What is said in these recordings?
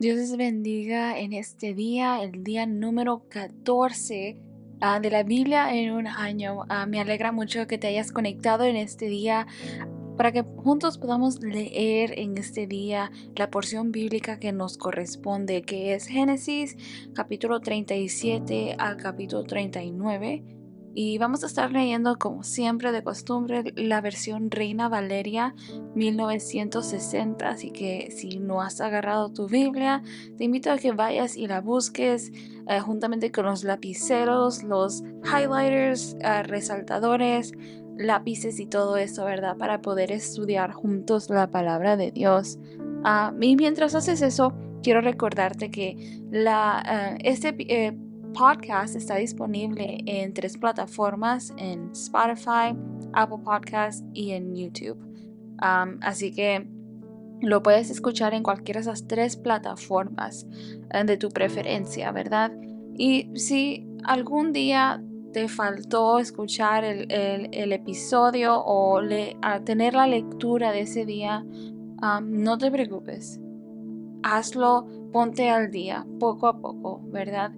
Dios les bendiga en este día, el día número 14 de la Biblia en un año. Me alegra mucho que te hayas conectado en este día para que juntos podamos leer en este día la porción bíblica que nos corresponde, que es Génesis capítulo 37 al capítulo 39. Y vamos a estar leyendo, como siempre de costumbre, la versión Reina Valeria 1960. Así que si no has agarrado tu Biblia, te invito a que vayas y la busques juntamente con los lapiceros, los highlighters, resaltadores, lápices y todo eso, ¿verdad? Para poder estudiar juntos la palabra de Dios. Y mientras haces eso, quiero recordarte que este podcast está disponible en 3 plataformas: en Spotify, Apple Podcasts y en YouTube. Así que lo puedes escuchar en cualquiera de esas 3 plataformas de tu preferencia, ¿verdad? Y si algún día te faltó escuchar el episodio o tener la lectura de ese día, no te preocupes. Hazlo, ponte al día, poco a poco, ¿verdad?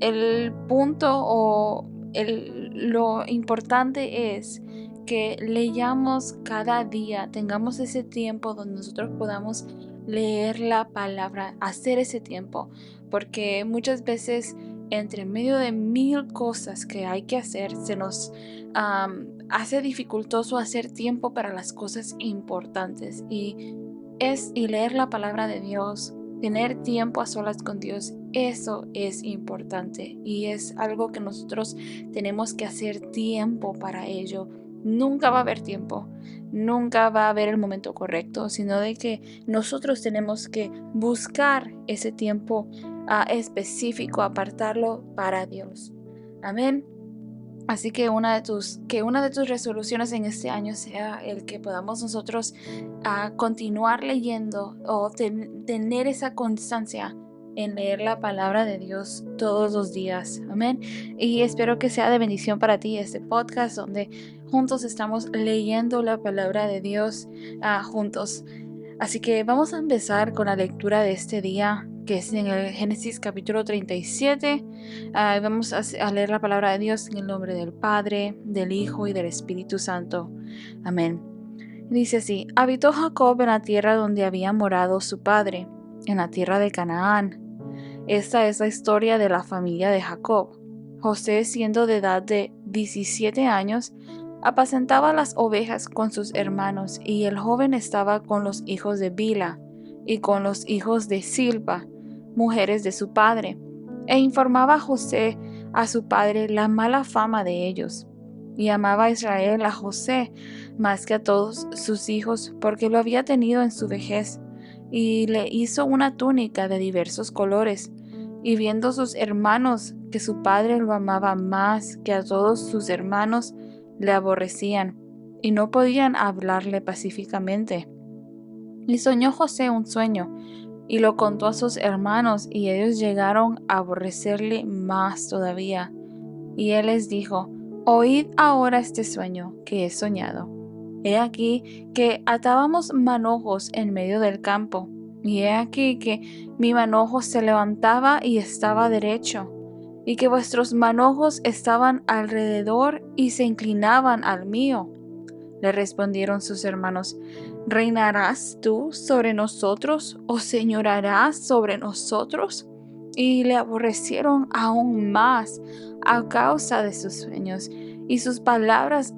El punto lo importante es que leamos cada día, tengamos ese tiempo donde nosotros podamos leer la palabra, hacer ese tiempo, porque muchas veces entre medio de 1000 cosas que hay que hacer, se nos hace dificultoso hacer tiempo para las cosas importantes y leer la palabra de Dios, tener tiempo a solas con Dios. Eso es importante y es algo que nosotros tenemos que hacer tiempo para ello. Nunca va a haber tiempo, nunca va a haber el momento correcto, sino de que nosotros tenemos que buscar ese tiempo específico, apartarlo para Dios. Amén. Así que una de tus resoluciones en este año sea el que podamos nosotros continuar leyendo o tener esa constancia en leer la palabra de Dios todos los días. Amén. Y espero que sea de bendición para ti este podcast donde juntos estamos leyendo la palabra de Dios juntos. Así que vamos a empezar con la lectura de este día, que es en el Génesis capítulo 37. Vamos a leer la palabra de Dios en el nombre del Padre, del Hijo y del Espíritu Santo. Amén. Dice así: habitó Jacob en la tierra donde había morado su padre, en la tierra de Canaán. Esta es la historia de la familia de Jacob. José, siendo de edad de 17 años, apacentaba las ovejas con sus hermanos, y el joven estaba con los hijos de Bila y con los hijos de Silpa, mujeres de su padre, e informaba a José a su padre la mala fama de ellos. Y amaba a Israel a José más que a todos sus hijos, porque lo había tenido en su vejez, y le hizo una túnica de diversos colores. Y viendo sus hermanos que su padre lo amaba más que a todos sus hermanos, le aborrecían, y no podían hablarle pacíficamente. Y soñó José un sueño, y lo contó a sus hermanos, y ellos llegaron a aborrecerle más todavía. Y él les dijo: oíd ahora este sueño que he soñado. He aquí que atábamos manojos en medio del campo, y he aquí que mi manojo se levantaba y estaba derecho, y que vuestros manojos estaban alrededor y se inclinaban al mío. Le respondieron sus hermanos: ¿reinarás tú sobre nosotros o señorarás sobre nosotros? Y le aborrecieron aún más a causa de sus sueños y sus palabras.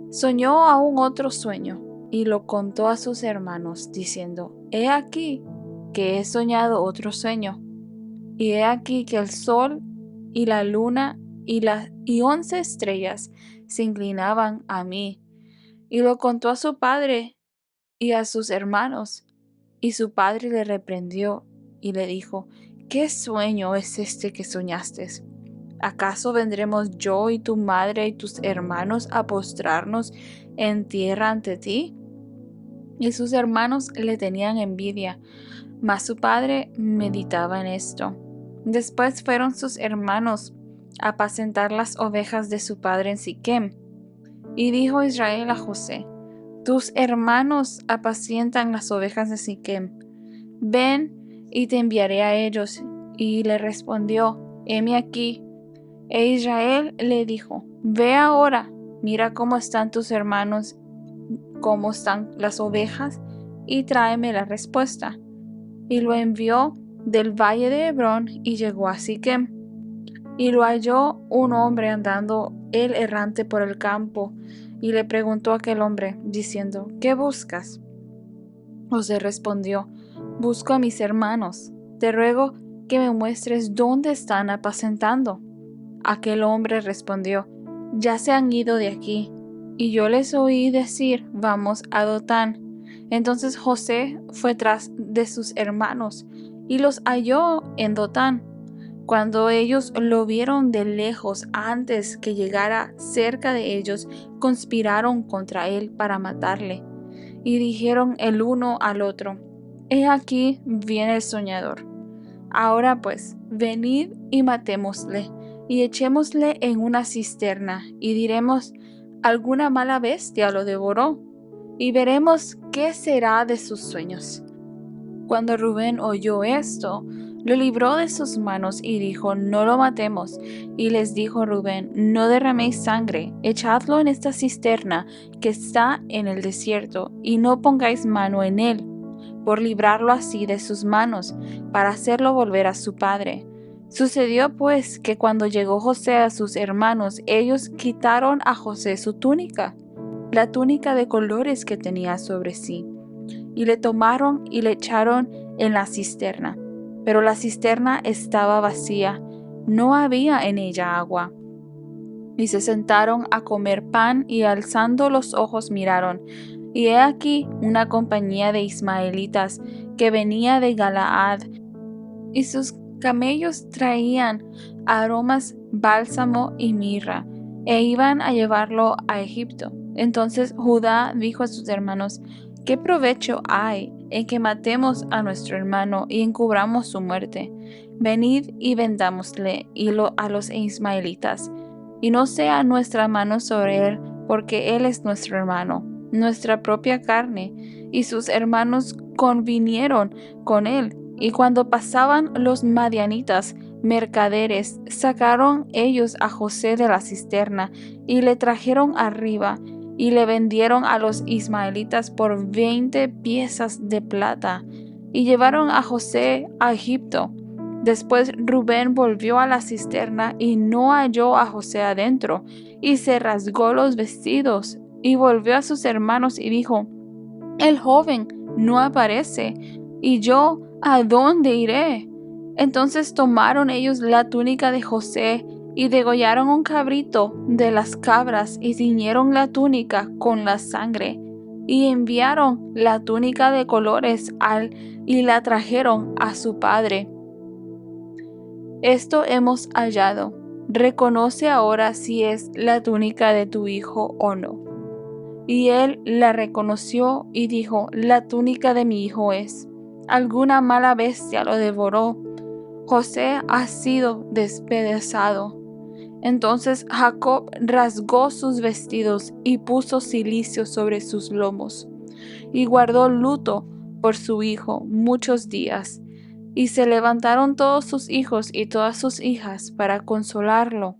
Soñó aún otro sueño y lo contó a sus hermanos, diciendo: he aquí que he soñado otro sueño, y he aquí que el sol y la luna y 11 estrellas se inclinaban a mí. Y lo contó a su padre y a sus hermanos. Y su padre le reprendió y le dijo: ¿qué sueño es este que soñaste? ¿Acaso vendremos yo y tu madre y tus hermanos a postrarnos en tierra ante ti? Y sus hermanos le tenían envidia, mas su padre meditaba en esto. Después fueron sus hermanos a apacentar las ovejas de su padre en Siquem. Y dijo Israel a José: tus hermanos apacientan las ovejas de Siquem. Ven y te enviaré a ellos. Y le respondió, heme aquí. E Israel le dijo, ve ahora, mira cómo están tus hermanos, cómo están las ovejas, y tráeme la respuesta. Y lo envió del valle de Hebrón y llegó a Siquem. Y lo halló un hombre andando él errante por el campo, y le preguntó a aquel hombre, diciendo, ¿qué buscas? José respondió, busco a mis hermanos, te ruego que me muestres dónde están apacentando. Aquel hombre respondió, ya se han ido de aquí, y yo les oí decir, vamos a Dotán. Entonces José fue tras de sus hermanos, y los halló en Dotán. Cuando ellos lo vieron de lejos antes que llegara cerca de ellos, conspiraron contra él para matarle. Y dijeron el uno al otro, he aquí viene el soñador. Ahora pues, venid y matémosle, y echémosle en una cisterna, y diremos, alguna mala bestia lo devoró, y veremos qué será de sus sueños. Cuando Rubén oyó esto, lo libró de sus manos y dijo, no lo matemos. Y les dijo Rubén, no derraméis sangre, echadlo en esta cisterna que está en el desierto, y no pongáis mano en él, por librarlo así de sus manos, para hacerlo volver a su padre. Sucedió pues que cuando llegó José a sus hermanos, ellos quitaron a José su túnica, la túnica de colores que tenía sobre sí, y le tomaron y le echaron en la cisterna. Pero la cisterna estaba vacía, no había en ella agua. Y se sentaron a comer pan, y alzando los ojos miraron, y he aquí una compañía de ismaelitas que venía de Galaad, y sus camellos traían aromas, bálsamo y mirra, e iban a llevarlo a Egipto. Entonces Judá dijo a sus hermanos, ¿qué provecho hay en que matemos a nuestro hermano y encubramos su muerte? Venid y vendámosle a los ismaelitas, y no sea nuestra mano sobre él, porque él es nuestro hermano, nuestra propia carne. Y sus hermanos convinieron con él. Y cuando pasaban los madianitas, mercaderes, sacaron ellos a José de la cisterna, y le trajeron arriba, y le vendieron a los ismaelitas por 20 piezas de plata, y llevaron a José a Egipto. Después Rubén volvió a la cisterna y no halló a José adentro, y se rasgó los vestidos, y volvió a sus hermanos y dijo, el joven no aparece, y yo, ¿a dónde iré? Entonces tomaron ellos la túnica de José, y degollaron un cabrito de las cabras, y ciñeron la túnica con la sangre, y enviaron la túnica de colores y la trajeron a su padre. Esto hemos hallado. Reconoce ahora si es la túnica de tu hijo o no. Y él la reconoció y dijo, la túnica de mi hijo es. Alguna mala bestia lo devoró. José ha sido despedazado. Entonces Jacob rasgó sus vestidos y puso cilicio sobre sus lomos, y guardó luto por su hijo muchos días. Y se levantaron todos sus hijos y todas sus hijas para consolarlo.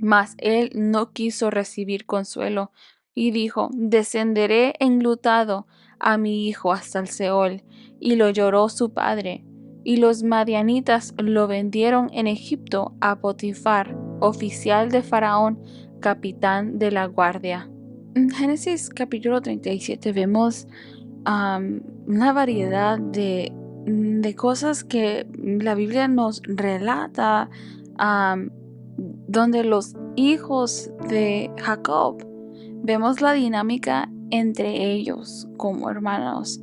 Mas él no quiso recibir consuelo, y dijo, descenderé enlutado a mi hijo hasta el Seol. Y lo lloró su padre. Y los madianitas lo vendieron en Egipto a Potifar, oficial de Faraón, capitán de la guardia. En Génesis capítulo 37 vemos una variedad de cosas que la Biblia nos relata, donde los hijos de Jacob vemos la dinámica entre ellos como hermanos.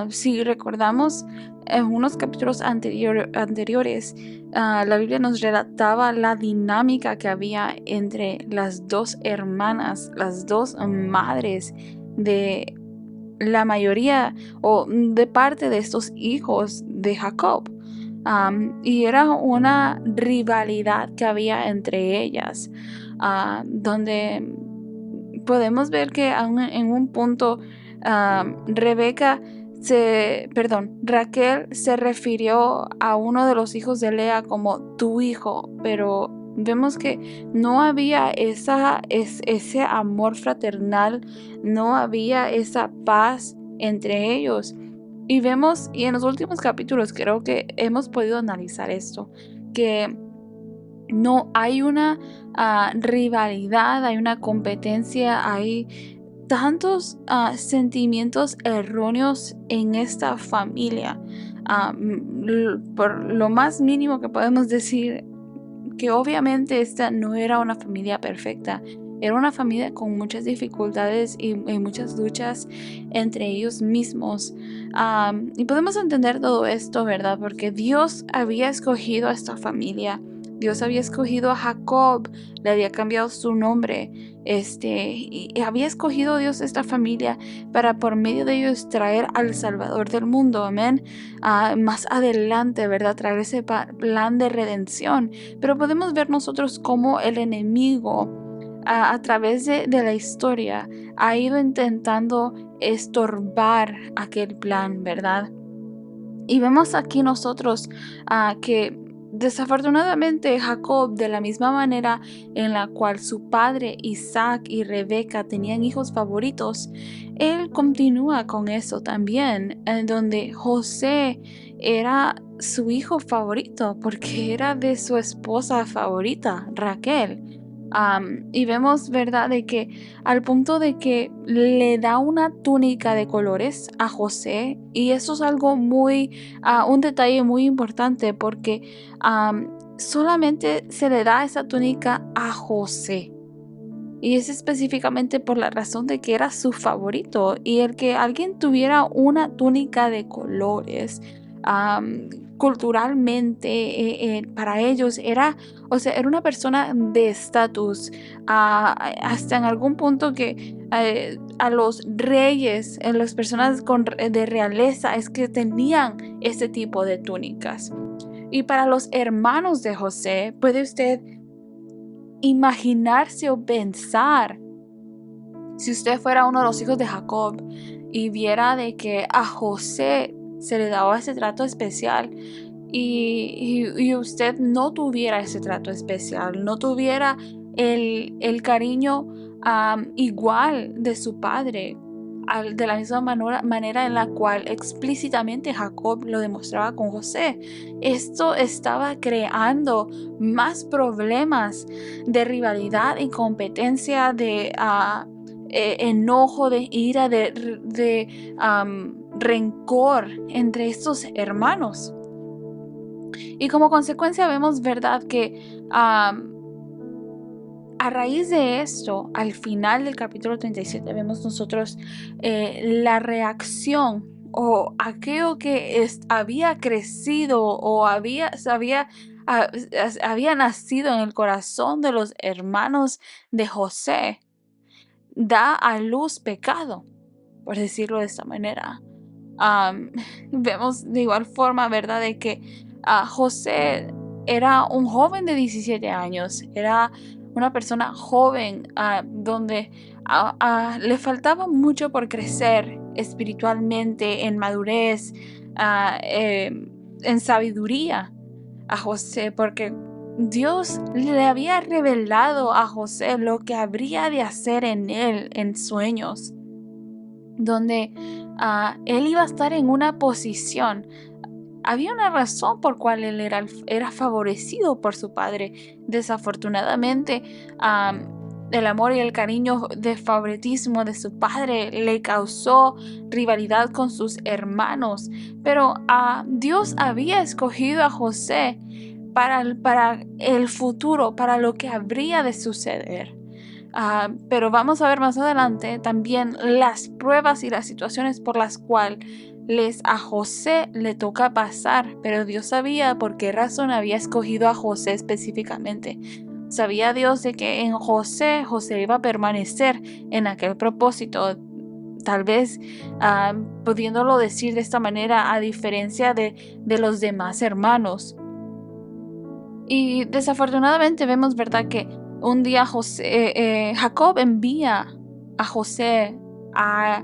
Si recordamos en unos capítulos anteriores, la Biblia nos relataba la dinámica que había entre las dos hermanas, las dos madres de la mayoría o de parte de estos hijos de Jacob. Y era una rivalidad que había entre ellas, donde podemos ver que en un punto Rebeca Raquel se refirió a uno de los hijos de Lea como tu hijo, pero vemos que no había ese amor fraternal, no había esa paz entre ellos. Y vemos, y en los últimos capítulos creo que hemos podido analizar esto, que no hay una rivalidad, hay una competencia, hay tantos sentimientos erróneos en esta familia. Por lo más mínimo que podemos decir, que obviamente esta no era una familia perfecta. Era una familia con muchas dificultades y muchas luchas entre ellos mismos. Y podemos entender todo esto, ¿verdad? Porque Dios había escogido a esta familia. Dios había escogido a Jacob, le había cambiado su nombre. Y había escogido Dios esta familia para por medio de ellos traer al Salvador del mundo. Amén. Más adelante, ¿verdad? Traer ese plan de redención. Pero podemos ver nosotros cómo el enemigo a través de la historia ha ido intentando estorbar aquel plan, ¿verdad? Y vemos aquí nosotros que desafortunadamente Jacob, de la misma manera en la cual su padre Isaac y Rebeca tenían hijos favoritos, él continúa con eso también, en donde José era su hijo favorito porque era de su esposa favorita, Raquel. Y vemos, ¿verdad?, de que al punto de que le da una túnica de colores a José, y eso es algo un detalle muy importante porque solamente se le da esa túnica a José. Y es específicamente por la razón de que era su favorito, y el que alguien tuviera una túnica de colores, culturalmente para ellos era una persona de estatus, hasta en algún punto que a los reyes, las personas de realeza es que tenían ese tipo de túnicas. Y para los hermanos de José, puede usted imaginarse o pensar, si usted fuera uno de los hijos de Jacob y viera de que a José se le daba ese trato especial y usted no tuviera ese trato especial, no tuviera el cariño igual de su padre, de la misma manera en la cual explícitamente Jacob lo demostraba con José. Esto estaba creando más problemas de rivalidad y competencia, de enojo, de ira, de rencor entre estos hermanos. Y como consecuencia vemos, ¿verdad?, que a raíz de esto, al final del capítulo 37, vemos nosotros la reacción o aquello que había crecido o había nacido en el corazón de los hermanos de José, da a luz pecado, por decirlo de esta manera. Vemos de igual forma, ¿verdad?, de que José era un joven de 17 años, era una persona joven donde le faltaba mucho por crecer espiritualmente, en madurez, en sabiduría a José, porque Dios le había revelado a José lo que habría de hacer en él en sueños, donde él iba a estar en una posición. Había una razón por cual él era favorecido por su padre. Desafortunadamente, el amor y el cariño de favoritismo de su padre le causó rivalidad con sus hermanos. Pero Dios había escogido a José para el futuro, para lo que habría de suceder. Pero vamos a ver más adelante también las pruebas y las situaciones por las cuales a José le toca pasar, pero Dios sabía por qué razón había escogido a José específicamente. Sabía Dios de que en José iba a permanecer en aquel propósito, tal vez pudiéndolo decir de esta manera, a diferencia de los demás hermanos. Y desafortunadamente vemos, ¿verdad?, que un día Jacob envía a José a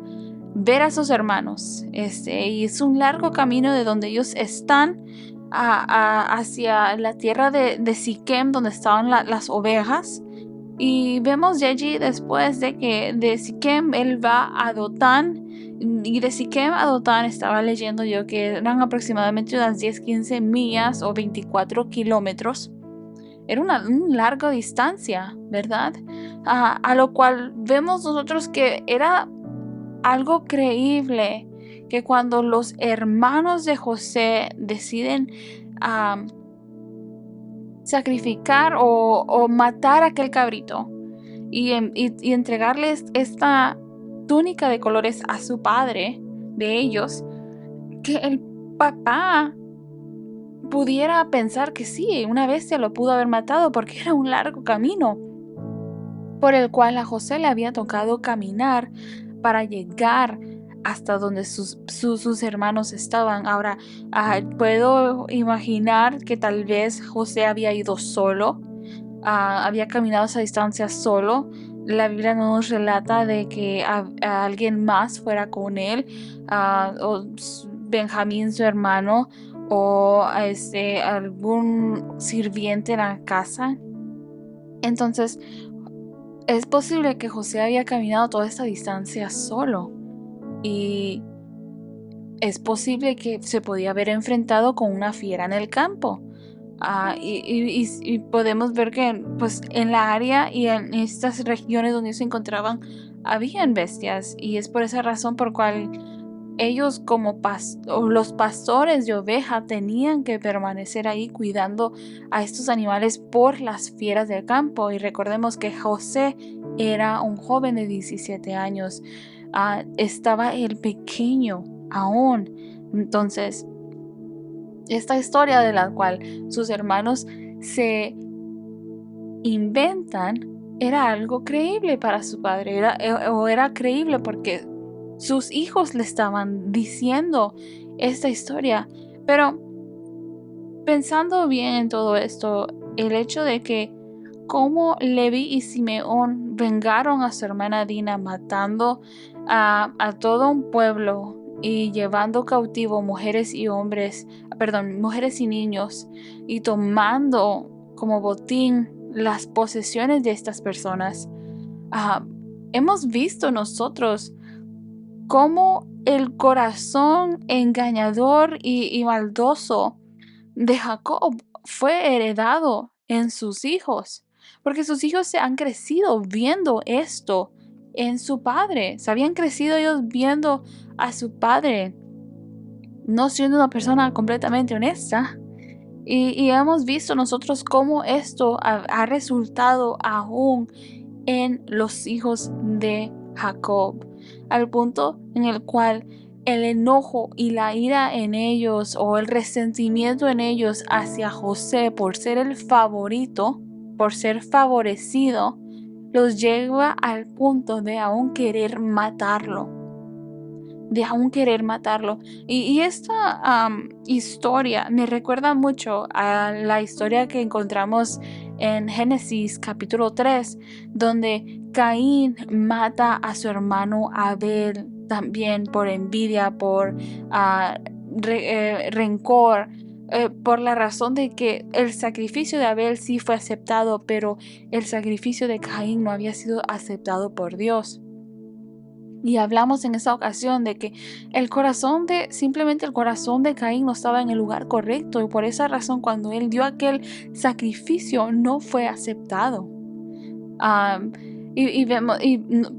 ver a sus hermanos. Y es un largo camino de donde ellos están hacia la tierra de Siquem, donde estaban las ovejas. Y vemos de allí, después de que de Siquem él va a Dotán, y de Siquem a Dotán estaba leyendo yo que eran aproximadamente unas 10-15 millas o 24 kilómetros. Era una larga distancia, ¿verdad? A lo cual vemos nosotros que era algo creíble que cuando los hermanos de José deciden sacrificar o matar a aquel cabrito y entregarles esta túnica de colores a su padre de ellos, que el papá pudiera pensar que sí, una bestia lo pudo haber matado porque era un largo camino por el cual a José le había tocado caminar para llegar hasta donde sus hermanos estaban. Ahora, puedo imaginar que tal vez José había ido solo, había caminado esa distancia solo. La Biblia no nos relata de que alguien más fuera con él, o Benjamín, su hermano, o algún sirviente en la casa. Entonces, es posible que José había caminado toda esta distancia solo, y es posible que se podía haber enfrentado con una fiera en el campo. Y podemos ver que pues en la área y en estas regiones donde se encontraban habían bestias, y es por esa razón por cual ellos como los pastores de oveja tenían que permanecer ahí cuidando a estos animales por las fieras del campo. Y recordemos que José era un joven de 17 años, estaba el pequeño aún. Entonces, esta historia de la cual sus hermanos se inventan era algo creíble para su padre, era creíble porque sus hijos le estaban diciendo esta historia. Pero pensando bien en todo esto, el hecho de que como Levi y Simeón vengaron a su hermana Dina matando a todo un pueblo y llevando cautivo mujeres y niños, y tomando como botín las posesiones de estas personas, hemos visto nosotros cómo el corazón engañador y maldoso de Jacob fue heredado en sus hijos, porque sus hijos se han crecido viendo esto en su padre. Se habían crecido ellos viendo a su padre no siendo una persona completamente honesta, y hemos visto nosotros cómo esto ha resultado aún en los hijos de Jacob, al punto en el cual el enojo y la ira en ellos, o el resentimiento en ellos hacia José por ser el favorito, por ser favorecido, los lleva al punto de aún querer matarlo. Y esta historia me recuerda mucho a la historia que encontramos en Génesis capítulo 3, donde Caín mata a su hermano Abel también por envidia, por rencor, por la razón de que el sacrificio de Abel sí fue aceptado, pero el sacrificio de Caín no había sido aceptado por Dios. Y hablamos en esa ocasión de que simplemente el corazón de Caín no estaba en el lugar correcto, y por esa razón cuando él dio aquel sacrificio no fue aceptado.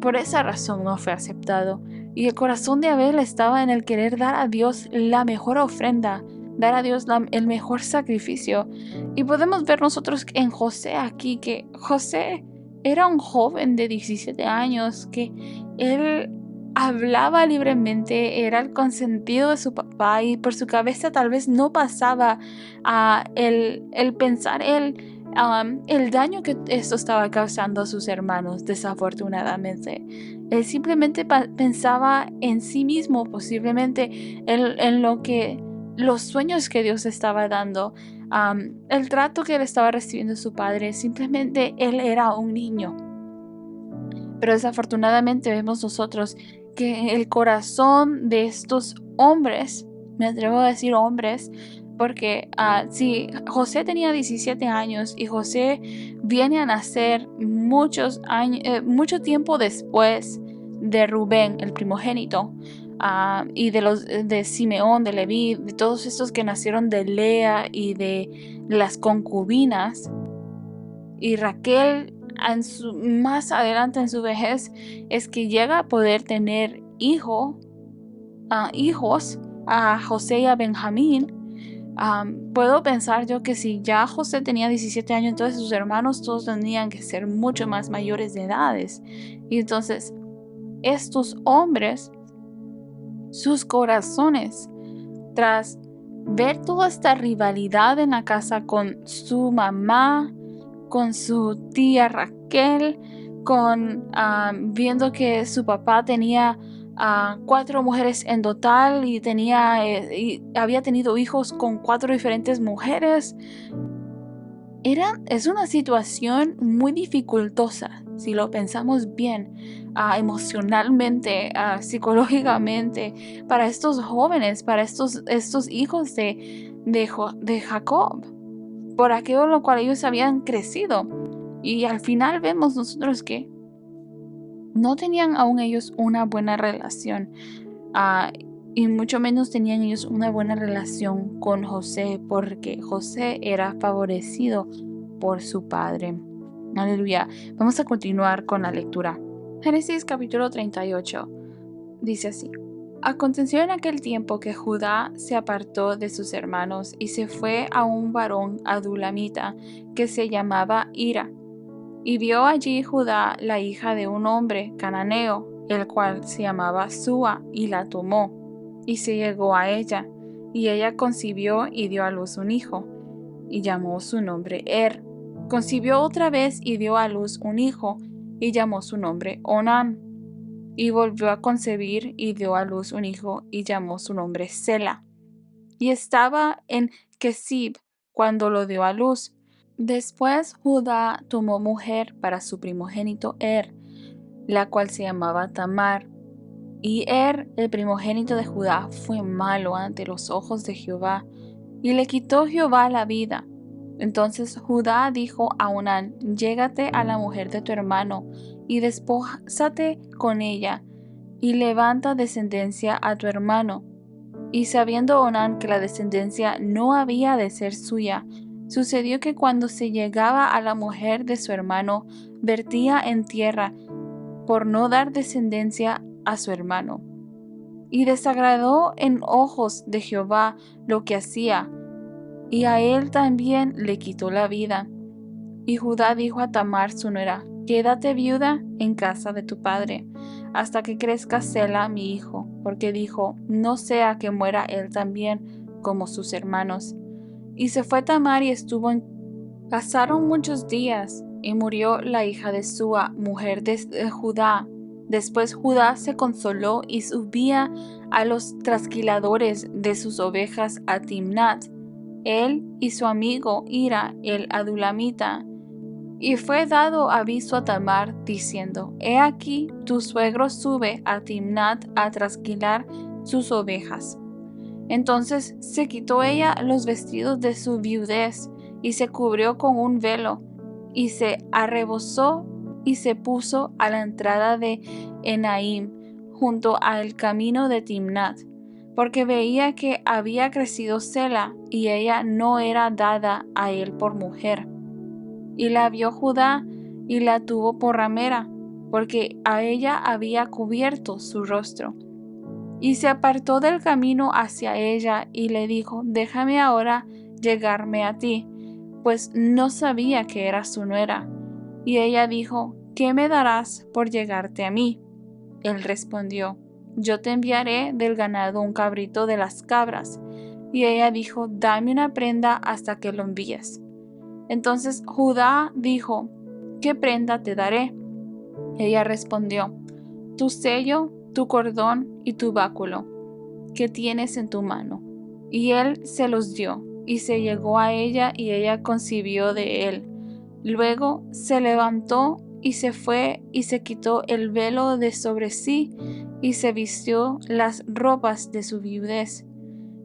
Por esa razón no fue aceptado. Y el corazón de Abel estaba en el querer dar a Dios la mejor ofrenda, dar a Dios el mejor sacrificio. Y podemos ver nosotros en José aquí que José era un joven de 17 años, que él hablaba libremente, era el consentido de su papá, y por su cabeza tal vez no pasaba el pensar el daño que esto estaba causando a sus hermanos. Desafortunadamente, él simplemente pensaba en sí mismo, posiblemente en los sueños que Dios estaba dando, el trato que él estaba recibiendo de su padre. Simplemente él era un niño. Pero desafortunadamente vemos nosotros que el corazón de estos hombres, me atrevo a decir hombres, porque si José tenía 17 años y José viene a nacer mucho tiempo después de Rubén, el primogénito, y de Simeón, de Leví, de todos estos que nacieron de Lea y de las concubinas, y Raquel más adelante en su vejez es que llega a poder tener hijos a José y a Benjamín. Puedo pensar yo que si ya José tenía 17 años, entonces sus hermanos todos tendrían que ser mucho más mayores de edades. Y entonces estos hombres, sus corazones, tras ver toda esta rivalidad en la casa con su mamá, con su tía Raquel, viendo que su papá tenía 4 mujeres en total y había tenido hijos con 4 diferentes mujeres. Es una situación muy dificultosa, si lo pensamos bien, emocionalmente, psicológicamente, para estos jóvenes, para estos hijos de Jacob, por aquello lo cual ellos habían crecido. Y al final vemos nosotros que no tenían aún ellos una buena relación, y mucho menos tenían ellos una buena relación con José, porque José era favorecido por su padre. Aleluya. Vamos a continuar con la lectura. Génesis capítulo 38 dice así: Aconteció en aquel tiempo que Judá se apartó de sus hermanos y se fue a un varón adulamita que se llamaba Hira. Y vio allí Judá la hija de un hombre cananeo, el cual se llamaba Súa, y la tomó, y se llegó a ella, y ella concibió y dio a luz un hijo, y llamó su nombre Concibió otra vez y dio a luz un hijo, y llamó su nombre Onán. Y volvió a concebir y dio a luz un hijo, y llamó su nombre Sela. Y estaba en Kesib cuando lo dio a luz. Después Judá tomó mujer para su primogénito la cual se llamaba Tamar. Y el primogénito de Judá, fue malo ante los ojos de Jehová, y le quitó Jehová la vida. Entonces Judá dijo a Onán: Llégate a la mujer de tu hermano, y despójate con ella, y levanta descendencia a tu hermano. Y sabiendo Onán que la descendencia no había de ser suya, sucedió que cuando se llegaba a la mujer de su hermano, vertía en tierra por no dar descendencia a su hermano. Y desagradó en ojos de Jehová lo que hacía, y a él también le quitó la vida. Y Judá dijo a Tamar su nuera: Quédate viuda en casa de tu padre, hasta que crezca Sela mi hijo, porque dijo: No sea que muera él también como sus hermanos. Y se fue Tamar y Pasaron muchos días, y murió la hija de Súa, mujer de Judá. Después Judá se consoló y subía a los trasquiladores de sus ovejas a Timnat, él y su amigo Hira el adulamita. Y fue dado aviso a Tamar, diciendo: He aquí, tu suegro sube a Timnat a trasquilar sus ovejas. Entonces se quitó ella los vestidos de su viudez, y se cubrió con un velo, y se arrebozó, y se puso a la entrada de Enaim, junto al camino de Timnat, porque veía que había crecido Sela, y ella no era dada a él por mujer. Y la vio Judá, y la tuvo por ramera, porque a ella había cubierto su rostro. Y se apartó del camino hacia ella, y le dijo: Déjame ahora llegarme a ti, pues no sabía que era su nuera. Y ella dijo: ¿Qué me darás por llegarte a mí? Él respondió: Yo te enviaré del ganado un cabrito de las cabras. Y ella dijo: Dame una prenda hasta que lo envíes. Entonces Judá dijo: ¿Qué prenda te daré? Ella respondió: Tu sello, tu cordón y tu báculo, que tienes en tu mano. Y él se los dio, y se llegó a ella, y ella concibió de él. Luego se levantó y se fue, y se quitó el velo de sobre sí, y se vistió las ropas de su viudez.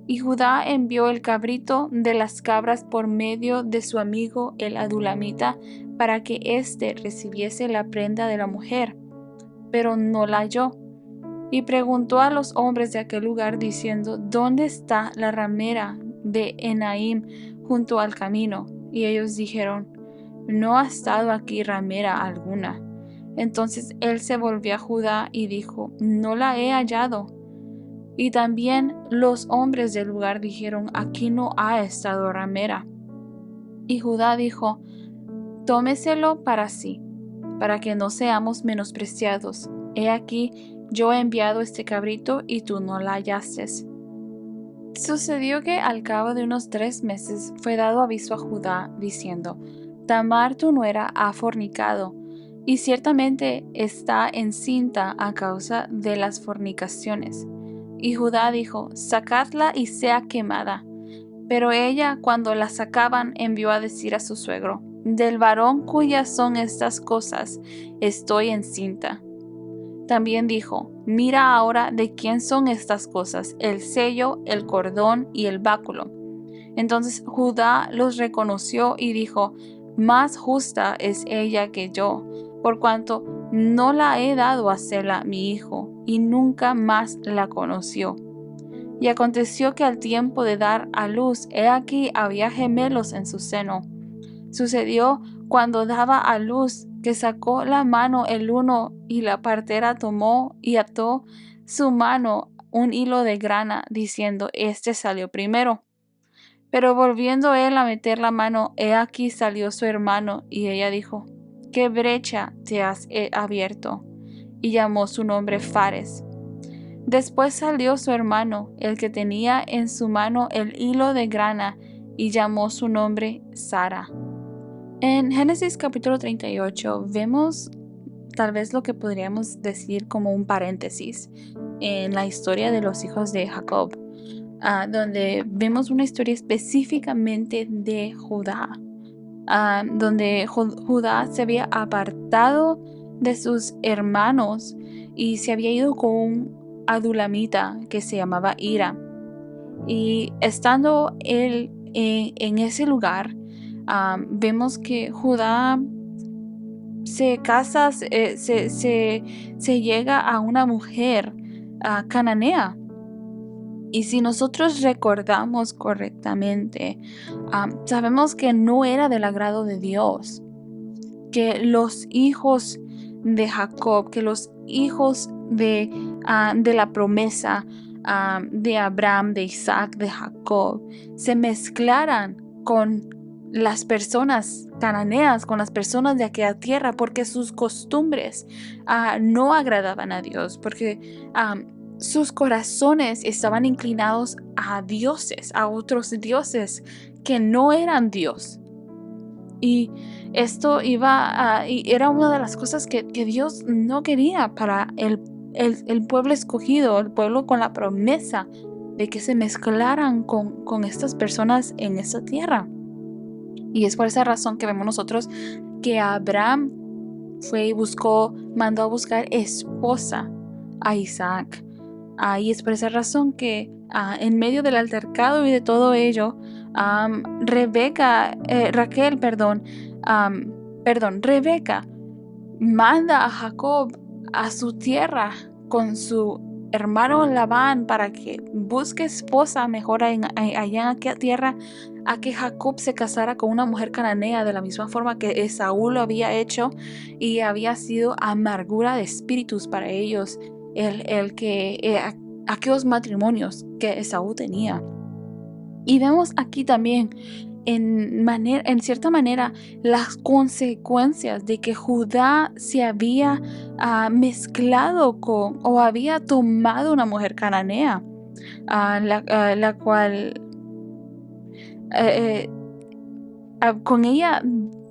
Y Judá envió el cabrito de las cabras por medio de su amigo el adulamita para que éste recibiese la prenda de la mujer, pero no la halló. Y preguntó a los hombres de aquel lugar diciendo: ¿Dónde está la ramera de Enaim junto al camino? Y ellos dijeron: No ha estado aquí ramera alguna. Entonces él se volvió a Judá y dijo: No la he hallado. Y también los hombres del lugar dijeron: Aquí no ha estado ramera. Y Judá dijo: Tómeselo para sí, para que no seamos menospreciados. He aquí, yo he enviado este cabrito y tú no la hallaste. Sucedió que al cabo de unos 3 meses fue dado aviso a Judá, diciendo: Tamar tu nuera ha fornicado, y ciertamente está encinta a causa de las fornicaciones. Y Judá dijo: Sacadla y sea quemada. Pero ella, cuando la sacaban, envió a decir a su suegro: Del varón cuyas son estas cosas, estoy encinta. También dijo: Mira ahora de quién son estas cosas, el sello, el cordón y el báculo. Entonces Judá los reconoció y dijo: Más justa es ella que yo, por cuanto no la he dado a Sela mi hijo, y nunca más la conoció. Y aconteció que al tiempo de dar a luz, he aquí había gemelos en su seno. Sucedió cuando daba a luz que sacó la mano el uno, y la partera tomó y ató su mano un hilo de grana, diciendo: Este salió primero. Pero volviendo él a meter la mano, he aquí salió su hermano, y ella dijo: ¿Qué brecha te has abierto? Y llamó su nombre Fares. Después salió su hermano, el que tenía en su mano el hilo de grana, y llamó su nombre Sara. En Génesis capítulo 38 vemos tal vez lo que podríamos decir como un paréntesis en la historia de los hijos de Jacob, donde vemos una historia específicamente de Judá, donde Judá se había apartado de sus hermanos y se había ido con un adulamita que se llamaba Ira. Y estando él en ese lugar, vemos que Judá se casa, se llega a una mujer cananea. Y si nosotros recordamos correctamente, sabemos que no era del agrado de Dios que los hijos de Jacob, que los hijos de la promesa de Abraham, de Isaac, de Jacob, se mezclaran con las personas cananeas, con las personas de aquella tierra, porque sus costumbres no agradaban a Dios, porque sus corazones estaban inclinados a dioses, a otros dioses que no eran Dios. Y esto era una de las cosas que Dios no quería para el pueblo escogido, el pueblo con la promesa de que se mezclaran con estas personas en esta tierra. Y es por esa razón que vemos nosotros que Abraham fue y mandó a buscar esposa a Isaac. Y es por esa razón que en medio del altercado y de todo ello, Rebeca manda a Jacob a su tierra con su hermano Labán para que busque esposa mejor allá en aquella tierra, a que Jacob se casara con una mujer cananea de la misma forma que Esaú lo había hecho, y había sido amargura de espíritus para ellos aquellos matrimonios que Esaú tenía. Y vemos aquí también en cierta manera las consecuencias de que Judá se había mezclado con o había tomado una mujer cananea, la cual con ella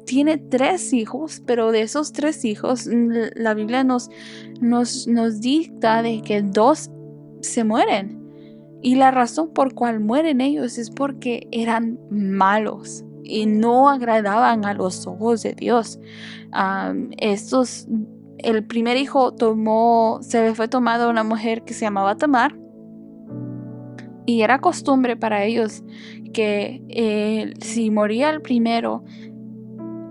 tiene 3 hijos, pero de esos 3 hijos la Biblia nos dicta de que 2 se mueren. Y la razón por cual mueren ellos es porque eran malos y no agradaban a los ojos de Dios. Estos el primer hijo se le fue tomado a una mujer que se llamaba Tamar, y era costumbre para ellos que si moría el primero,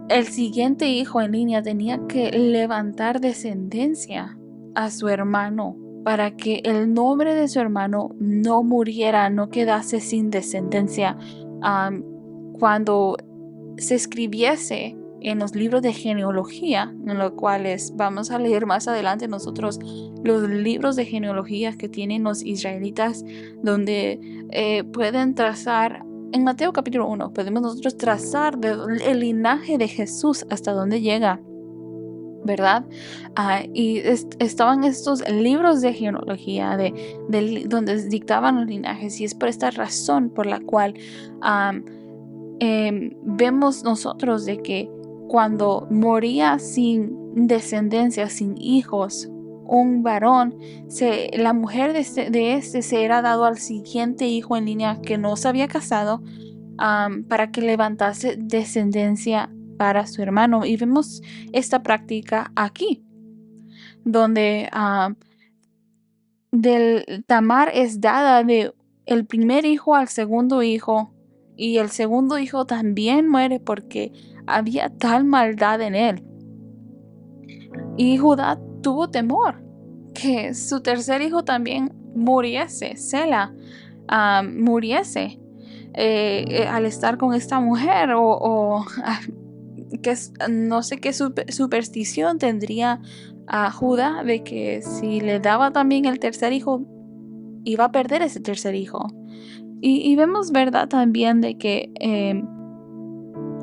el siguiente hijo en línea tenía que levantar descendencia a su hermano para que el nombre de su hermano no muriera, no quedase sin descendencia. Cuando se escribiese en los libros de genealogía, en los cuales vamos a leer más adelante nosotros los libros de genealogía que tienen los israelitas, donde pueden trazar, en Mateo capítulo 1, podemos nosotros trazar el linaje de Jesús hasta dónde llega, ¿verdad? Y estaban estos libros de genealogía donde dictaban los linajes, y es por esta razón por la cual vemos nosotros de que cuando moría sin descendencia, sin hijos, un varón, la mujer de este se era dado al siguiente hijo en línea que no se había casado, para que levantase descendencia para su hermano. Y vemos esta práctica aquí, donde del Tamar es dada de el primer hijo al segundo hijo, y el segundo hijo también muere porque había tal maldad en él. Y Judá tuvo temor que su tercer hijo también muriese, Sela, muriese al estar con esta mujer, o no sé qué superstición tendría a Judá de que si le daba también el tercer hijo, iba a perder ese tercer hijo. Y vemos, ¿verdad?, también de que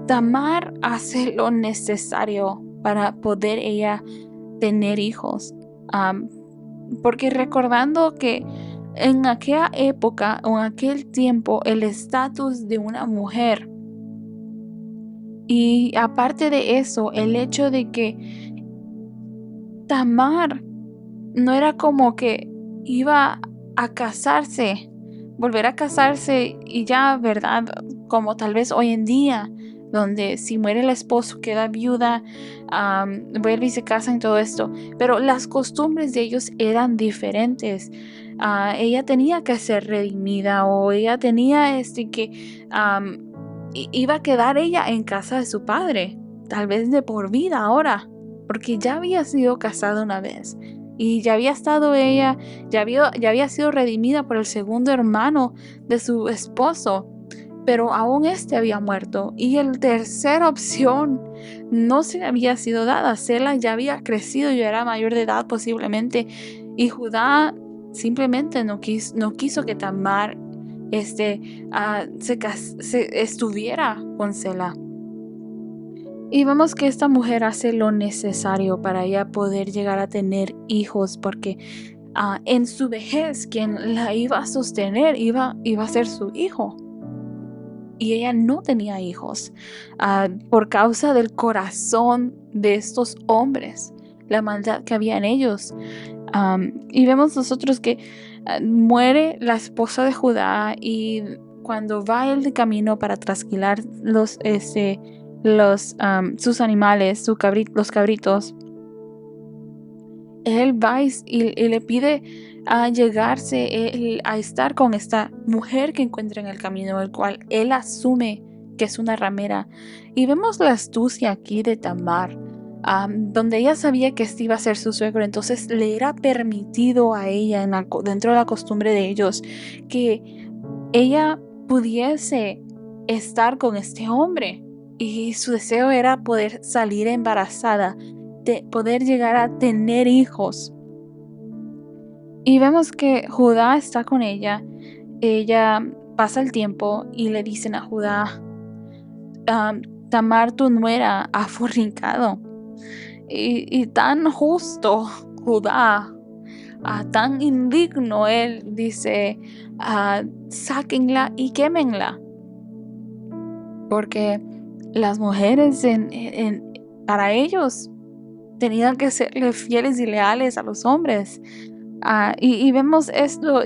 Tamar hace lo necesario para poder ella tener hijos. Porque recordando que en aquella época o en aquel tiempo el estatus de una mujer, y aparte de eso, el hecho de que Tamar no era como que iba a casarse, volver a casarse y ya, ¿verdad? Como tal vez hoy en día, donde si muere el esposo queda viuda, vuelve y se casan y todo esto. Pero las costumbres de ellos eran diferentes. Ella tenía que ser redimida, o ella tenía que iba a quedar ella en casa de su padre, tal vez de por vida ahora, porque ya había sido casada una vez. Y ya había estado ella, ya había sido redimida por el segundo hermano de su esposo, pero aún este había muerto. Y la tercera opción no se le había sido dada. Sela ya había crecido, ya era mayor de edad posiblemente, y Judá simplemente no quiso que Tamar estuviera con Sela. Y vemos que esta mujer hace lo necesario para ella poder llegar a tener hijos, porque en su vejez quien la iba a sostener iba a ser su hijo. Y ella no tenía hijos por causa del corazón de estos hombres, la maldad que había en ellos. Y vemos nosotros que muere la esposa de Judá, y cuando va él de camino para trasquilar sus animales, los cabritos, él va y le pide a llegarse a estar con esta mujer que encuentra en el camino, el cual él asume que es una ramera. Y vemos la astucia aquí de Tamar, donde ella sabía que este iba a ser su suegro, entonces le era permitido a ella dentro de la costumbre de ellos que ella pudiese estar con este hombre, y su deseo era poder salir embarazada, de poder llegar a tener hijos. Y vemos que Judá está con ella pasa el tiempo y le dicen a Judá, Tamar tu nuera ha fornicado. Y tan justo Judá, tan indigno él, dice, sáquenla y quémenla, porque las mujeres para ellos tenían que serle fieles y leales a los hombres. Y vemos esto,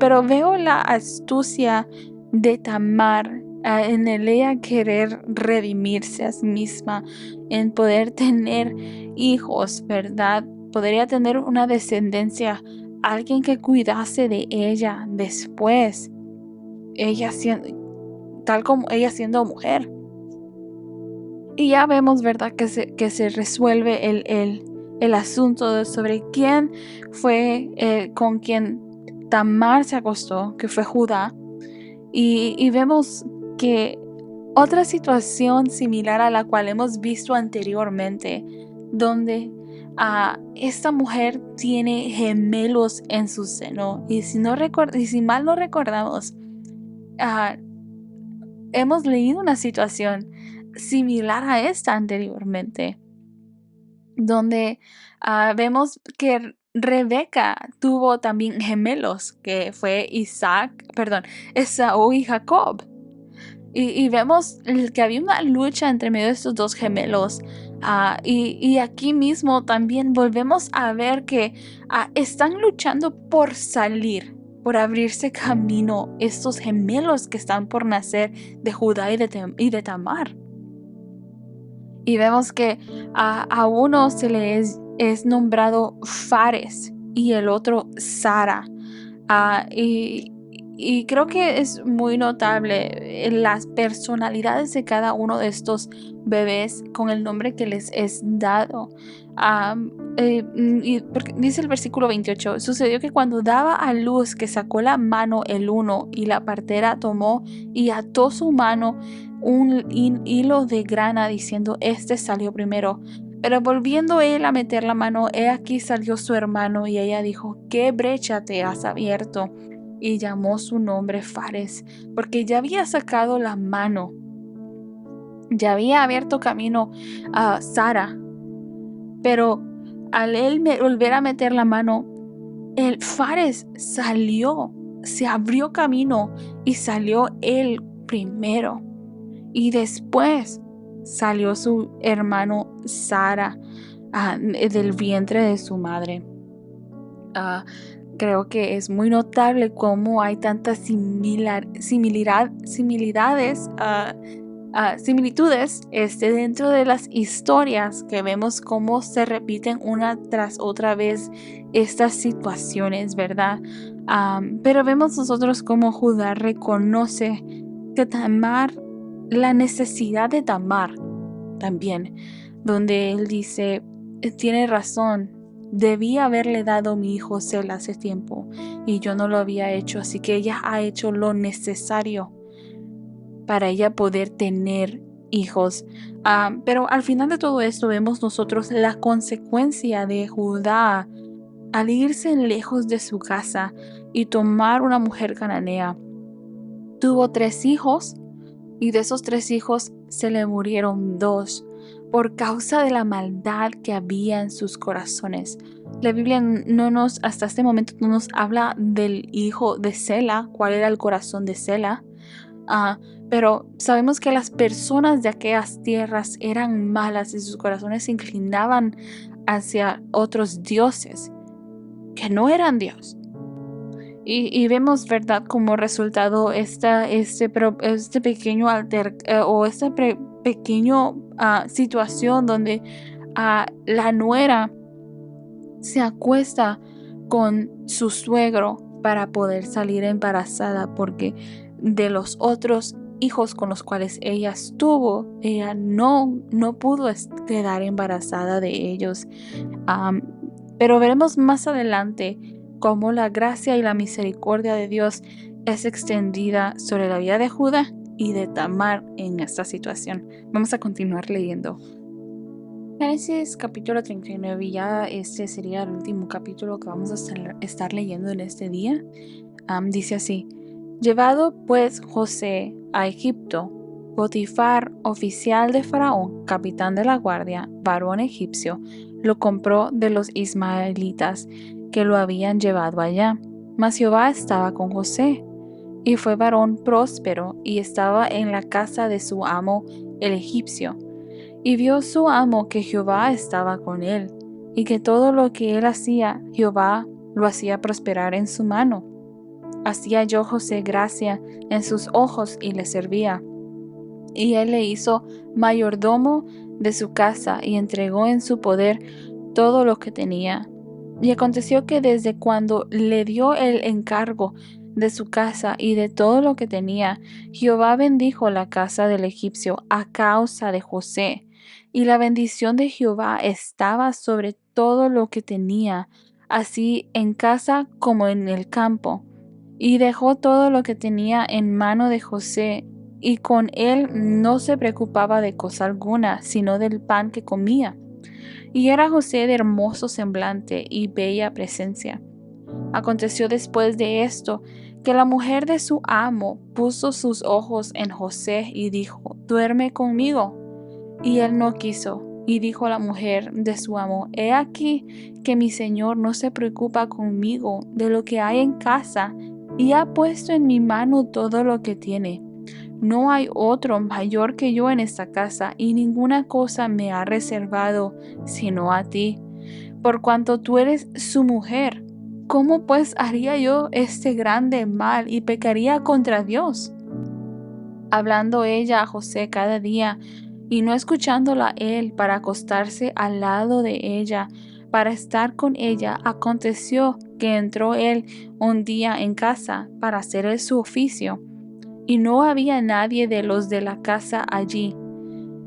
pero veo la astucia de Tamar en el ella querer redimirse a sí misma, en poder tener hijos, ¿verdad? Podría tener una descendencia, alguien que cuidase de ella después, ella tal como ella siendo mujer. Y ya vemos, ¿verdad? Que se resuelve el asunto sobre quién fue con quien Tamar se acostó, que fue Judá. Y vemos que otra situación similar a la cual hemos visto anteriormente, donde esta mujer tiene gemelos en su seno. Y si mal no recordamos, ah, hemos leído una situación similar a esta anteriormente, donde vemos que Rebeca tuvo también gemelos, que fue Esaú y Jacob. Y vemos que había una lucha entre medio de estos dos gemelos. Y aquí mismo también volvemos a ver que están luchando por salir, por abrirse camino estos gemelos que están por nacer de Judá y de Tamar. Y vemos que a uno se le es nombrado Fares y el otro Sara. Y creo que es muy notable las personalidades de cada uno de estos bebés con el nombre que les es dado. Porque dice el versículo 28, sucedió que cuando daba a luz que sacó la mano el uno y la partera tomó y ató su mano un hilo de grana diciendo, este salió primero. Pero volviendo él a meter la mano, he aquí salió su hermano y ella dijo, ¿qué brecha te has abierto? Y llamó su nombre Fares, porque ya había sacado la mano, ya había abierto camino a Sara. Pero al él volver a meter la mano, el Fares salió, se abrió camino y salió él primero. Y después salió su hermano Sara del vientre de su madre. Creo que es muy notable cómo hay tantas similitudes dentro de las historias, que vemos cómo se repiten una tras otra vez estas situaciones, ¿verdad? Pero vemos nosotros cómo Judá reconoce que la necesidad de Tamar también, donde él dice, tiene razón, debí haberle dado mi hijo Sela hace tiempo y yo no lo había hecho, así que ella ha hecho lo necesario para ella poder tener hijos. Pero al final de todo esto vemos nosotros la consecuencia de Judá al irse lejos de su casa y tomar una mujer cananea. Tuvo 3 hijos y de esos 3 hijos se le murieron 2 por causa de la maldad que había en sus corazones. La Biblia hasta este momento no nos habla del hijo de Sela, cuál era el corazón de Sela. Pero sabemos que las personas de aquellas tierras eran malas y sus corazones se inclinaban hacia otros dioses que no eran Dios. Y vemos, ¿verdad?, como resultado esta situación donde la nuera se acuesta con su suegro para poder salir embarazada, porque de los otros hijos con los cuales ella estuvo, ella no pudo quedar embarazada de ellos. Pero veremos más adelante cómo la gracia y la misericordia de Dios es extendida sobre la vida de Judá y de Tamar en esta situación. Vamos a continuar leyendo. Génesis capítulo 39, ya este sería el último capítulo que vamos a estar leyendo en este día. Dice así: llevado pues José a Egipto, Potifar, oficial de Faraón, capitán de la guardia, varón egipcio, lo compró de los ismaelitas que lo habían llevado allá. Mas Jehová estaba con José, y fue varón próspero, y estaba en la casa de su amo el egipcio. Y vio su amo que Jehová estaba con él, y que todo lo que él hacía, Jehová lo hacía prosperar en su mano. Hacía yo José gracia en sus ojos y le servía. y él le hizo mayordomo de su casa y entregó en su poder todo lo que tenía. Y aconteció que desde cuando le dio el encargo de su casa y de todo lo que tenía, Jehová bendijo la casa del egipcio a causa de José. Y la bendición de Jehová estaba sobre todo lo que tenía, así en casa como en el campo. Y dejó todo lo que tenía en mano de José, y con él no se preocupaba de cosa alguna, sino del pan que comía. Y era José de hermoso semblante y bella presencia. Aconteció después de esto, que la mujer de su amo puso sus ojos en José y dijo: «Duerme conmigo». Y él no quiso. Y dijo la mujer de su amo: «He aquí que mi señor no se preocupa conmigo de lo que hay en casa, y ha puesto en mi mano todo lo que tiene. No hay otro mayor que yo en esta casa, y ninguna cosa me ha reservado sino a ti, por cuanto tú eres su mujer. ¿Cómo pues haría yo este grande mal y pecaría contra Dios?». Hablando ella a José cada día, y no escuchándola él para acostarse al lado de ella, para estar con ella, aconteció que entró él un día en casa para hacer su oficio, y no había nadie de los de la casa allí.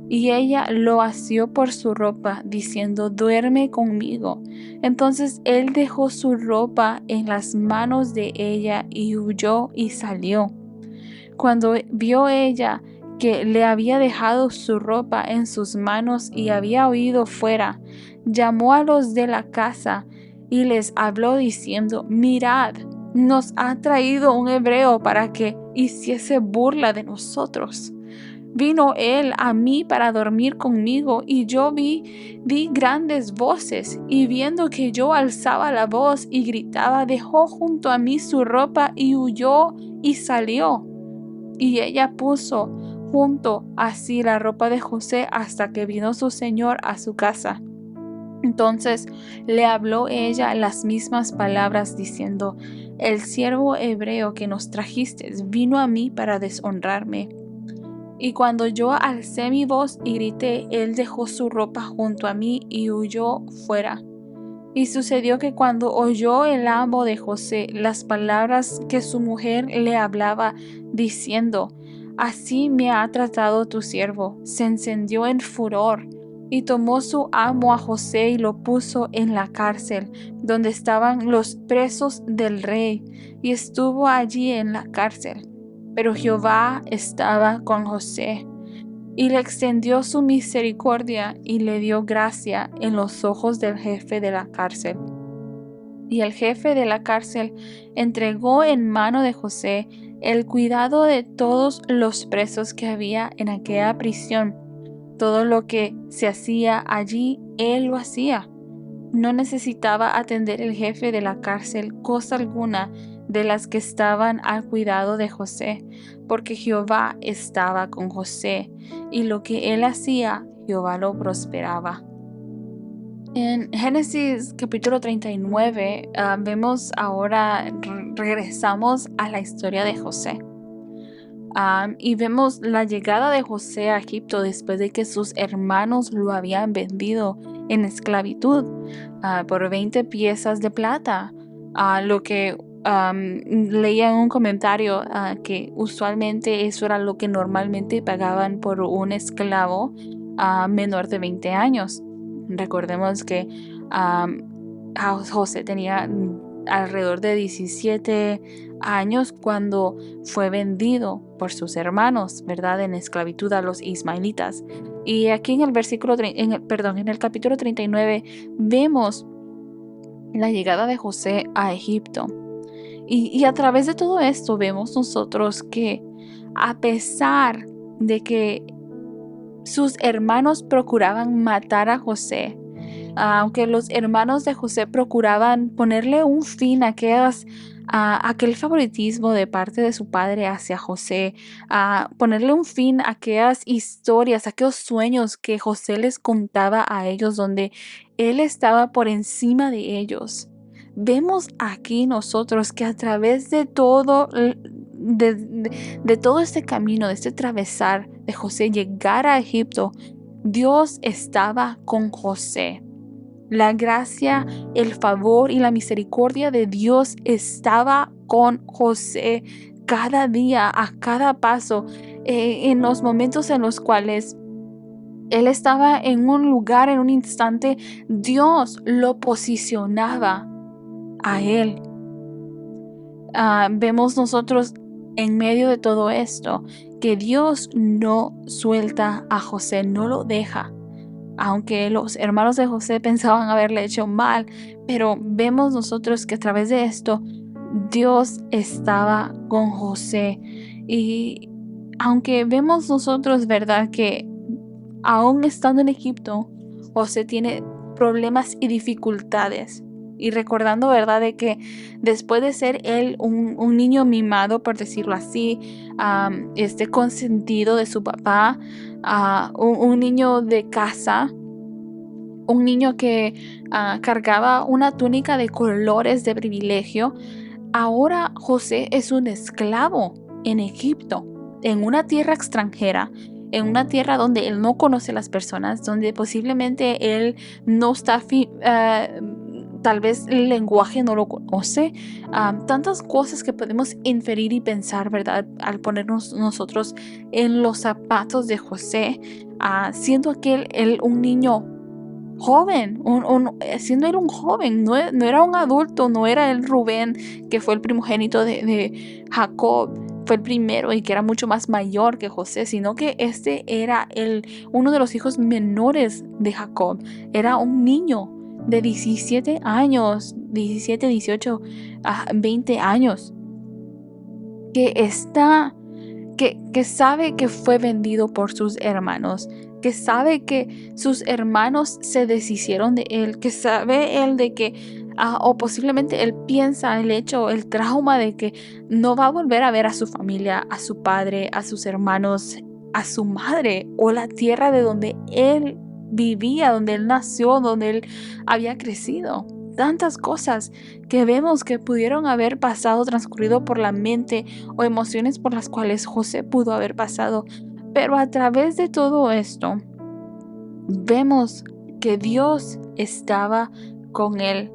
Y ella lo asió por su ropa, diciendo: «Duerme conmigo». Entonces él dejó su ropa en las manos de ella y huyó y salió. Cuando vio ella que le había dejado su ropa en sus manos y había huido fuera, llamó a los de la casa y les habló diciendo: «Mirad, nos ha traído un hebreo para que hiciese burla de nosotros. Vino él a mí para dormir conmigo, y yo di grandes voces, y viendo que yo alzaba la voz y gritaba, dejó junto a mí su ropa y huyó y salió». Y ella puso junto así la ropa de José hasta que vino su señor a su casa. Entonces le habló ella las mismas palabras, diciendo: «El siervo hebreo que nos trajiste vino a mí para deshonrarme». Y cuando yo alcé mi voz y grité, él dejó su ropa junto a mí y huyó fuera. Y sucedió que cuando oyó el amo de José las palabras que su mujer le hablaba, diciendo: «Así me ha tratado tu siervo», se encendió en furor. Y tomó su amo a José y lo puso en la cárcel, donde estaban los presos del rey, y estuvo allí en la cárcel. Pero Jehová estaba con José, y le extendió su misericordia y le dio gracia en los ojos del jefe de la cárcel. Y el jefe de la cárcel entregó en mano de José el cuidado de todos los presos que había en aquella prisión. Todo lo que se hacía allí, él lo hacía. No necesitaba atender el jefe de la cárcel cosa alguna de las que estaban al cuidado de José, porque Jehová estaba con José, y lo que él hacía, Jehová lo prosperaba. En Génesis capítulo 39, vemos ahora, regresamos a la historia de José. Y vemos la llegada de José a Egipto después de que sus hermanos lo habían vendido en esclavitud por 20 piezas de plata. Lo que leía en un comentario que usualmente eso era lo que normalmente pagaban por un esclavo menor de 20 años. Recordemos que José tenía alrededor de 17 años cuando fue vendido por sus hermanos, ¿verdad?, en esclavitud a los ismaelitas. Y aquí en el capítulo 39 vemos la llegada de José a Egipto. Y a través de todo esto vemos nosotros que a pesar de que sus hermanos procuraban matar a José, aunque los hermanos de José procuraban ponerle un fin a aquel favoritismo de parte de su padre hacia José, a ponerle un fin a aquellas historias, a aquellos sueños que José les contaba a ellos, donde él estaba por encima de ellos. Vemos aquí nosotros que a través de todo de todo este camino, de este atravesar de José llegar a Egipto, Dios estaba con José. La gracia, el favor y la misericordia de Dios estaba con José cada día, a cada paso, en los momentos en los cuales él estaba en un lugar, en un instante, Dios lo posicionaba a él. Vemos nosotros en medio de todo esto que Dios no suelta a José, no lo deja. Aunque los hermanos de José pensaban haberle hecho mal, pero vemos nosotros que a través de esto Dios estaba con José. Y aunque vemos nosotros, ¿verdad?, que aún estando en Egipto, José tiene problemas y dificultades. Y recordando, ¿verdad?, de que después de ser él un niño mimado, por decirlo así, consentido de su papá, un niño de casa, un niño que cargaba una túnica de colores de privilegio, ahora José es un esclavo en Egipto, en una tierra extranjera, en una tierra donde él no conoce a las personas, donde posiblemente él no está, tal vez el lenguaje no lo conoce. Tantas cosas que podemos inferir y pensar, ¿verdad?, al ponernos nosotros en los zapatos de José, siendo él un niño joven, siendo él un joven, no era un adulto, no era el Rubén, que fue el primogénito de Jacob, fue el primero y que era mucho más mayor que José, sino que este era uno de los hijos menores de Jacob. Era un niño de 17 años, 17, 18, 20 años, que sabe que fue vendido por sus hermanos, que sabe que sus hermanos se deshicieron de él, que sabe él de que, o posiblemente él piensa el trauma de que no va a volver a ver a su familia, a su padre, a sus hermanos, a su madre o la tierra de donde él vivía, donde él nació, donde él había crecido. Tantas cosas que vemos que pudieron haber pasado, transcurrido por la mente, o emociones por las cuales José pudo haber pasado. Pero a través de todo esto, vemos que Dios estaba con él.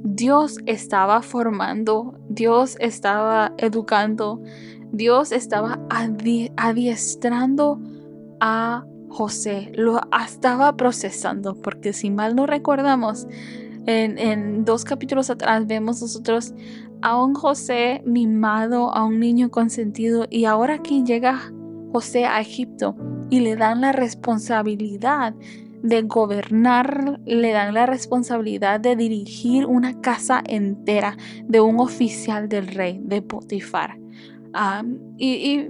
Dios estaba formando, Dios estaba educando, Dios estaba adiestrando a José, lo estaba procesando, porque si mal no recordamos, en 2 capítulos atrás vemos nosotros a un José mimado, a un niño consentido, y ahora aquí llega José a Egipto y le dan la responsabilidad de gobernar, le dan la responsabilidad de dirigir una casa entera de un oficial del rey, de Potifar. Y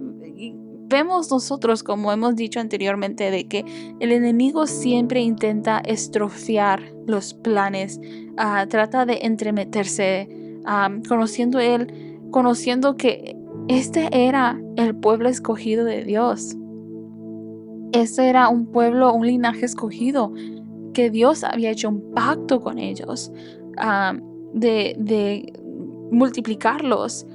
vemos nosotros, como hemos dicho anteriormente, de que el enemigo siempre intenta estropear los planes, trata de entremeterse, conociendo que este era el pueblo escogido de Dios. Este era un pueblo, un linaje escogido, que Dios había hecho un pacto con ellos, de multiplicarlos,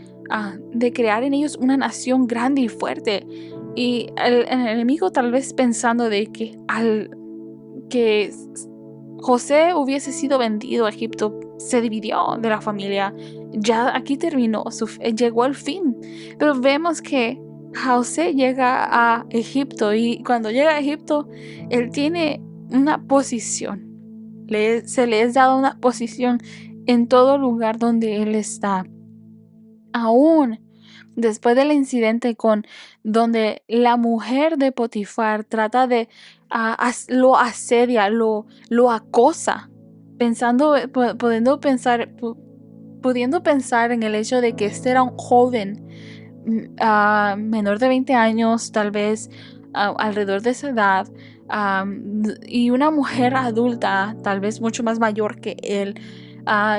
de crear en ellos una nación grande y fuerte. Y el enemigo, tal vez pensando de que que José hubiese sido vendido a Egipto, se dividió de la familia. Ya aquí terminó, llegó el fin. Pero vemos que José llega a Egipto, y cuando llega a Egipto, él tiene una posición. Se le es dado una posición en todo lugar donde él está. Aún después del incidente donde la mujer de Potifar trata de lo asedia, lo acosa, pudiendo pensar en el hecho de que este era un joven, menor de 20 años, tal vez alrededor de esa edad, y una mujer adulta, tal vez mucho más mayor que él,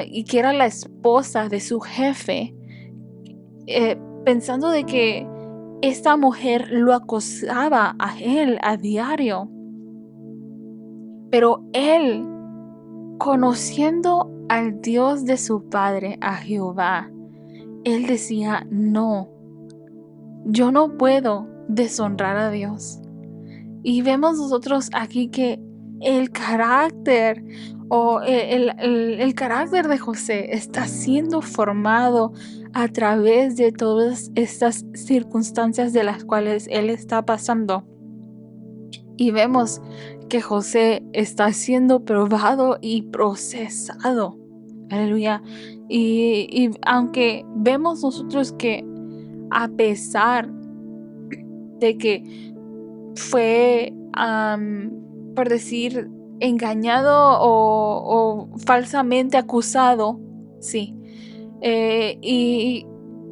y que era la esposa de su jefe, pensando de que esta mujer lo acosaba a él a diario. Pero él, conociendo al Dios de su padre, a Jehová, él decía: no, yo no puedo deshonrar a Dios. Y vemos nosotros aquí que el carácter o el carácter de José está siendo formado a través de todas estas circunstancias de las cuales él está pasando. Y vemos que José está siendo probado y procesado. Aleluya. Y aunque vemos nosotros que a pesar de que fue, por decir, engañado o falsamente acusado, sí, y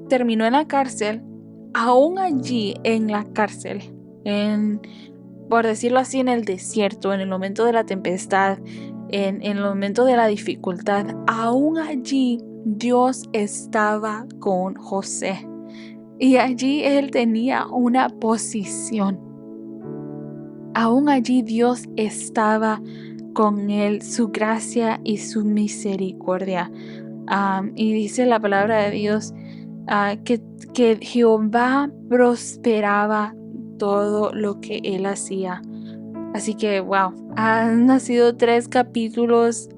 terminó en la cárcel, aún allí en la cárcel, por decirlo así, en el desierto, en el momento de la tempestad, en el momento de la dificultad, aún allí Dios estaba con José. Y allí él tenía una posición. Aún allí Dios estaba con él, su gracia y su misericordia. Y dice la palabra de Dios que Jehová prosperaba todo lo que él hacía. Así que, wow, han nacido 3 capítulos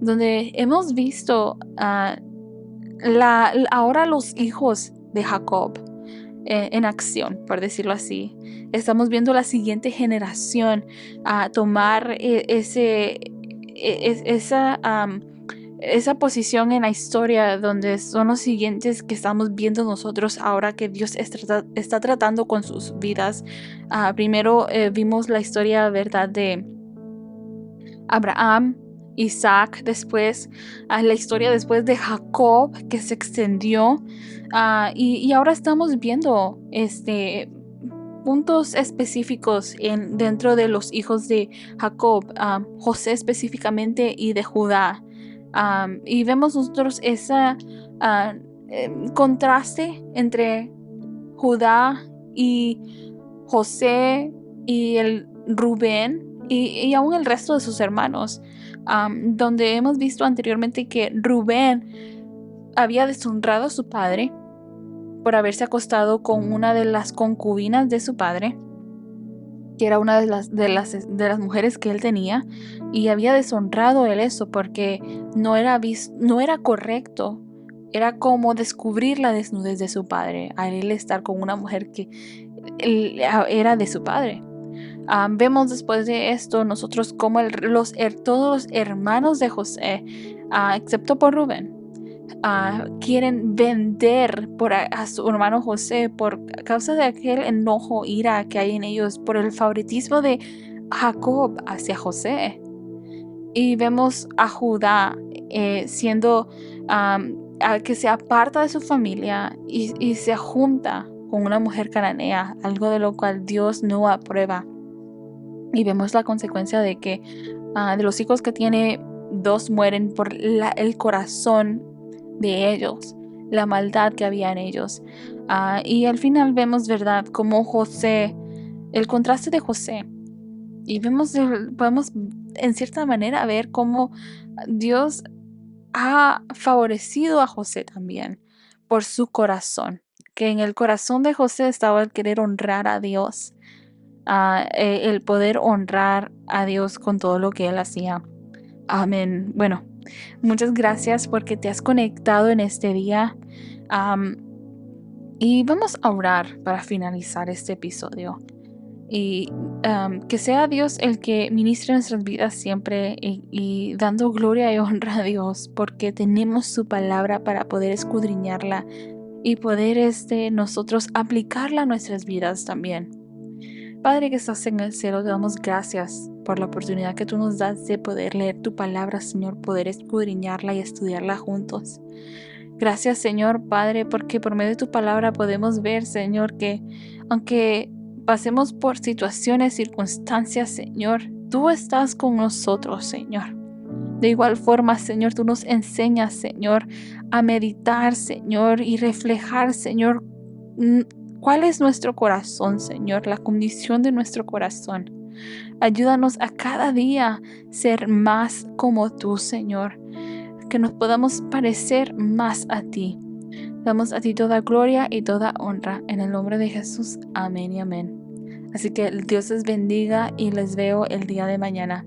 donde hemos visto ahora los hijos de Jacob en acción, por decirlo así. Estamos viendo la siguiente generación a tomar esa posición en la historia, donde son los siguientes que estamos viendo nosotros ahora que Dios está tratando con sus vidas. Primero vimos la historia, ¿verdad?, de Abraham, Isaac, después la historia después de Jacob, que se extendió, y ahora estamos viendo puntos específicos dentro de los hijos de Jacob, José específicamente, y de Judá. Y vemos nosotros ese contraste entre Judá y José y el Rubén y aún el resto de sus hermanos, donde hemos visto anteriormente que Rubén había deshonrado a su padre por haberse acostado con una de las concubinas de su padre, que era una de las mujeres que él tenía, y había deshonrado él eso porque no era correcto. Era como descubrir la desnudez de su padre al él estar con una mujer que era de su padre. Vemos después de esto nosotros como todos los hermanos de José, excepto por Rubén, quieren vender a su hermano José por causa de aquel enojo, ira que hay en ellos por el favoritismo de Jacob hacia José. Y vemos a Judá siendo que se aparta de su familia y se junta con una mujer cananea, algo de lo cual Dios no aprueba. Y vemos la consecuencia de que de los hijos que tiene, 2 mueren por el corazón de ellos, la maldad que había en ellos. Y al final vemos, ¿verdad?, como José, el contraste de José. Y podemos en cierta manera ver cómo Dios ha favorecido a José también por su corazón, que en el corazón de José estaba el querer honrar a Dios, el poder honrar a Dios con todo lo que él hacía. Amén. Bueno, muchas gracias porque te has conectado en este día. Y vamos a orar para finalizar este episodio. Y que sea Dios el que ministre nuestras vidas siempre y dando gloria y honra a Dios, porque tenemos su palabra para poder escudriñarla y poder nosotros aplicarla a nuestras vidas también. Padre que estás en el cielo, te damos gracias por la oportunidad que tú nos das de poder leer tu palabra, Señor, poder escudriñarla y estudiarla juntos. Gracias, Señor Padre, porque por medio de tu palabra podemos ver, Señor, que aunque pasemos por situaciones, circunstancias, Señor, tú estás con nosotros, Señor. De igual forma, Señor, tú nos enseñas, Señor, a meditar, Señor, y reflejar, Señor, cuál es nuestro corazón, Señor, la condición de nuestro corazón. Ayúdanos a cada día ser más como tú, Señor, que nos podamos parecer más a ti. Damos a ti toda gloria y toda honra. En el nombre de Jesús. Amén y amén. Así que Dios les bendiga y les veo el día de mañana.